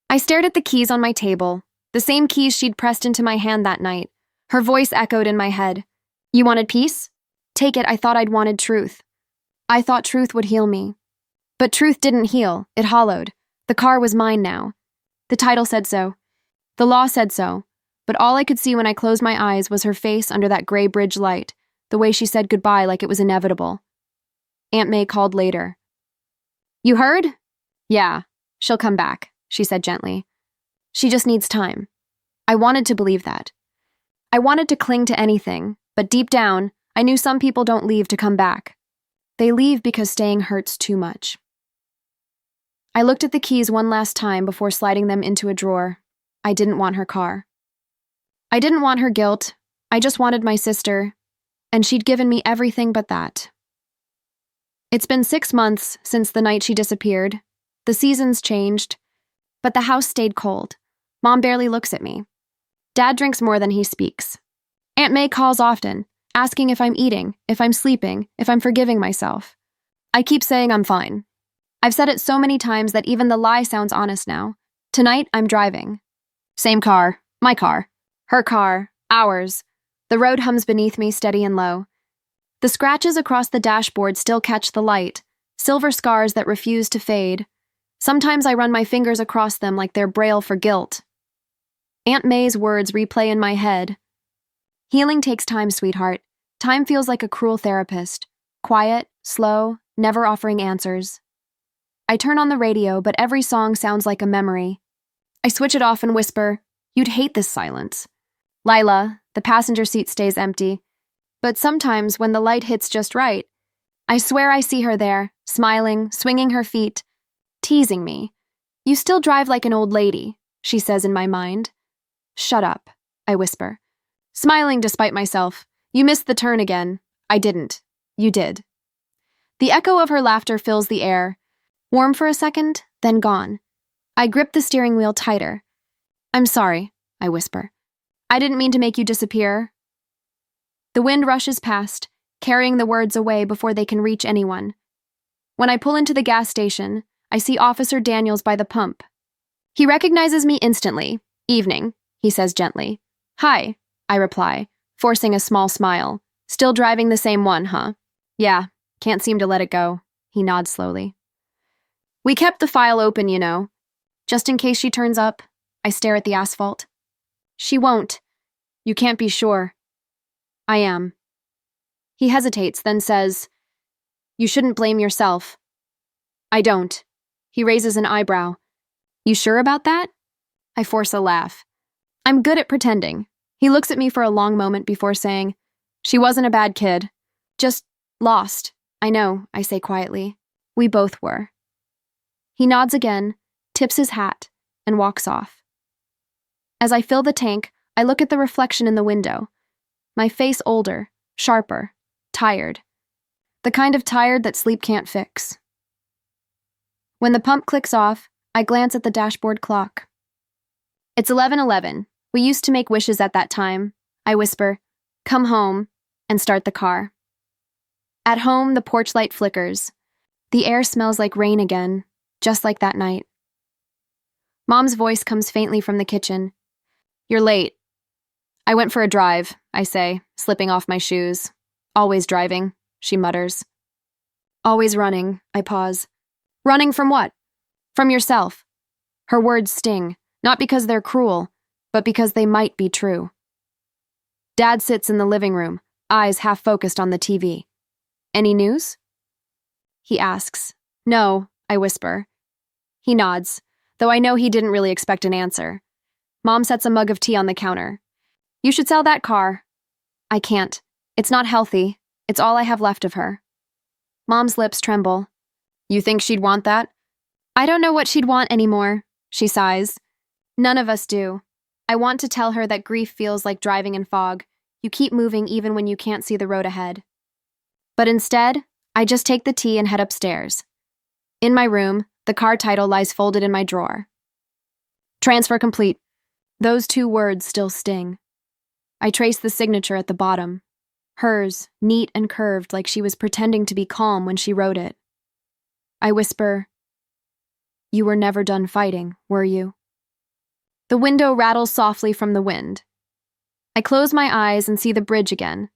I stared at the keys on my table, the same keys she'd pressed into my hand that night. Her voice echoed in my head. You wanted peace? Take it, I thought I'd wanted truth. I thought truth would heal me. But truth didn't heal, it hollowed. The car was mine now. The title said so. The law said so. But all I could see when I closed my eyes was her face under that gray bridge light, the way she said goodbye like it was inevitable. Aunt May called later. You heard? Yeah, she'll come back, she said gently. She just needs time. I wanted to believe that. I wanted to cling to anything, but deep down, I knew some people don't leave to come back. They leave because staying hurts too much. I looked at the keys one last time before sliding them into a drawer. I didn't want her car. I didn't want her guilt. I just wanted my sister, and she'd given me everything but that. It's been 6 months since the night she disappeared. The seasons changed, but the house stayed cold. Mom barely looks at me. Dad drinks more than he speaks. Aunt May calls often, asking if I'm eating, if I'm sleeping, if I'm forgiving myself. I keep saying I'm fine. I've said it so many times that even the lie sounds honest now. Tonight, I'm driving. Same car, my car. Her car, ours. The road hums beneath me, steady and low. The scratches across the dashboard still catch the light, silver scars that refuse to fade. Sometimes I run my fingers across them like they're braille for guilt. Aunt May's words replay in my head. Healing takes time, sweetheart. Time feels like a cruel therapist. Quiet, slow, never offering answers. I turn on the radio, but every song sounds like a memory. I switch it off and whisper, You'd hate this silence. Lila, the passenger seat stays empty. But sometimes when the light hits just right, I swear I see her there, smiling, swinging her feet, teasing me. You still drive like an old lady, she says in my mind. Shut up, I whisper. Smiling despite myself. You missed the turn again. I didn't. You did. The echo of her laughter fills the air. Warm for a second, then gone. I grip the steering wheel tighter. I'm sorry, I whisper. I didn't mean to make you disappear. The wind rushes past, carrying the words away before they can reach anyone. When I pull into the gas station, I see Officer Daniels by the pump. He recognizes me instantly. Evening, he says gently. Hi, I reply, forcing a small smile. Still driving the same one, huh? Yeah, can't seem to let it go. He nods slowly. We kept the file open, you know. Just in case she turns up, I stare at the asphalt. She won't. You can't be sure. I am. He hesitates, then says, You shouldn't blame yourself. I don't. He raises an eyebrow. You sure about that? I force a laugh. I'm good at pretending. He looks at me for a long moment before saying, She wasn't a bad kid. Just lost. I know, I say quietly. We both were. He nods again, tips his hat, and walks off. As I fill the tank, I look at the reflection in the window. My face older, sharper, tired. The kind of tired that sleep can't fix. When the pump clicks off, I glance at the dashboard clock. It's 11:11. We used to make wishes at that time. I whisper, Come home, and start the car. At home, the porch light flickers. The air smells like rain again, just like that night. Mom's voice comes faintly from the kitchen. You're late. I went for a drive, I say, slipping off my shoes. Always driving, she mutters. Always running, I pause. Running from what? From yourself. Her words sting, not because they're cruel, but because they might be true. Dad sits in the living room, eyes half focused on the TV. Any news? He asks. No, I whisper. He nods, though I know he didn't really expect an answer. Mom sets a mug of tea on the counter. You should sell that car. I can't. It's not healthy. It's all I have left of her. Mom's lips tremble. You think she'd want that? I don't know what she'd want anymore, she sighs. None of us do. I want to tell her that grief feels like driving in fog. You keep moving even when you can't see the road ahead. But instead, I just take the tea and head upstairs. In my room, the car title lies folded in my drawer. Transfer complete. Those two words still sting. I trace the signature at the bottom. Hers, neat and curved like she was pretending to be calm when she wrote it. I whisper, You were never done fighting, were you? The window rattles softly from the wind. I close my eyes and see the bridge again.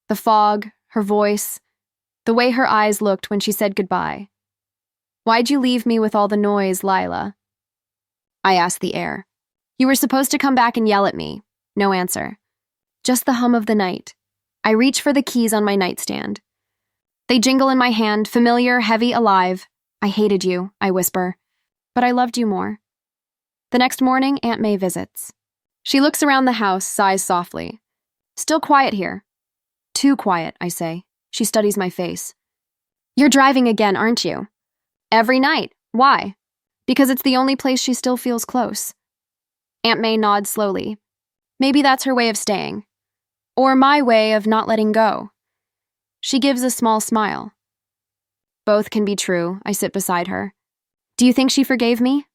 The fog, her voice, the way her eyes looked when she said goodbye. Why'd you leave me with all the noise, Lila? I asked the air. You were supposed to come back and yell at me. No answer. Just the hum of the night. I reach for the keys on my nightstand. They jingle in my hand, familiar, heavy, alive. I hated you, I whisper. But I loved you more. The next morning, Aunt May visits. She looks around the house, sighs softly. Still quiet here. Too quiet, I say. She studies my face. You're driving again, aren't you? Every night. Why? Because it's the only place she still feels close. Aunt May nods slowly. Maybe that's her way of staying. Or my way of not letting go. She gives a small smile. Both can be true, I sit beside her. Do you think she forgave me?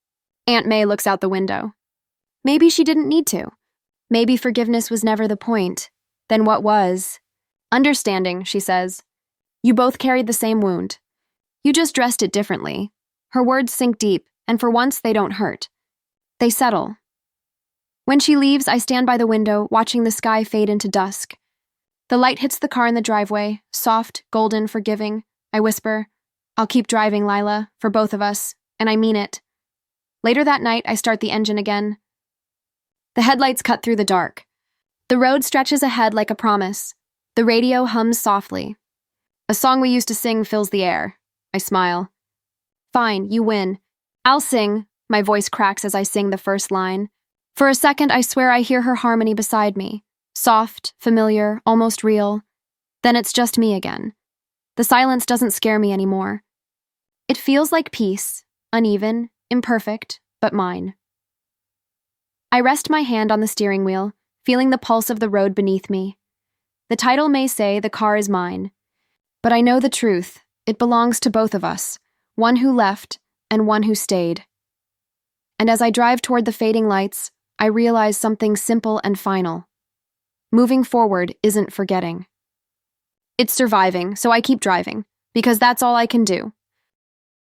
Aunt May looks out the window. Maybe she didn't need to. Maybe forgiveness was never the point. Then what was? Understanding, she says. You both carried the same wound. You just dressed it differently. Her words sink deep, and for once they don't hurt. They settle. When she leaves, I stand by the window, watching the sky fade into dusk. The light hits the car in the driveway, soft, golden, forgiving. I whisper, I'll keep driving, Lila, for both of us, and I mean it. Later that night, I start the engine again. The headlights cut through the dark. The road stretches ahead like a promise. The radio hums softly. A song we used to sing fills the air. I smile. Fine, you win. I'll sing. My voice cracks as I sing the first line. For a second, I swear I hear her harmony beside me. Soft, familiar, almost real. Then it's just me again. The silence doesn't scare me anymore. It feels like peace, uneven, imperfect, but mine. I rest my hand on the steering wheel, feeling the pulse of the road beneath me. The title may say the car is mine, but I know the truth. It belongs to both of us, one who left and one who stayed. And as I drive toward the fading lights, I realize something simple and final. Moving forward isn't forgetting. It's surviving, so I keep driving, because that's all I can do.